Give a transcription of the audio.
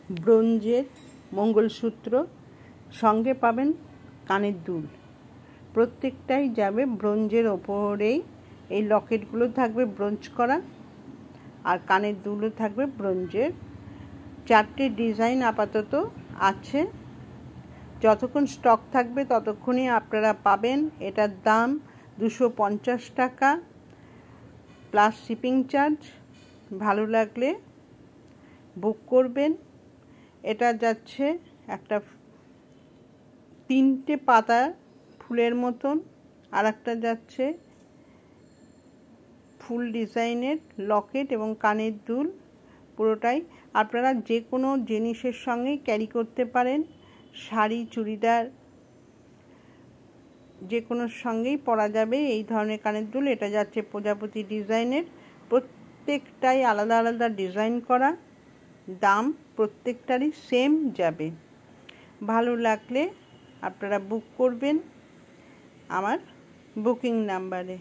ব্রোঞ্জের মঙ্গলসূত্র, সঙ্গে পাবেন কানের দুল। প্রত্যেকটাই যাবে ব্রোঞ্জের ওপরেই। এই লকেটগুলো থাকবে ব্রোঞ্জ করা, আর কানের দুলও থাকবে ব্রোঞ্জের। 4টে ডিজাইন আপাতত আছে। যতক্ষণ স্টক থাকবে ততক্ষণই আপনারা পাবেন। এটার দাম 250 টাকা প্লাস শিপিং চার্জ। ভালো লাগলে বুক করবেন। এটা যাচ্ছে একটা 3টে পাতা ফুলের মতন, আর একটা যাচ্ছে ফুল ডিজাইনের লকেট এবং কানের দুল। পুরোটাই আপনারা যে কোনো জিনিসের সঙ্গেই ক্যারি করতে পারেন। শাড়ি, চুড়িদার যে কোনো সঙ্গেই পরা যাবে এই ধরনের কানের দুল। এটা যাচ্ছে প্রজাপতি ডিজাইনের। প্রত্যেকটাই আলাদা আলাদা ডিজাইন করা। দাম প্রত্যেকটারই সেম যাবে। ভালো লাগলে আপনারা বুক করবেন আমার বুকিং নাম্বারে।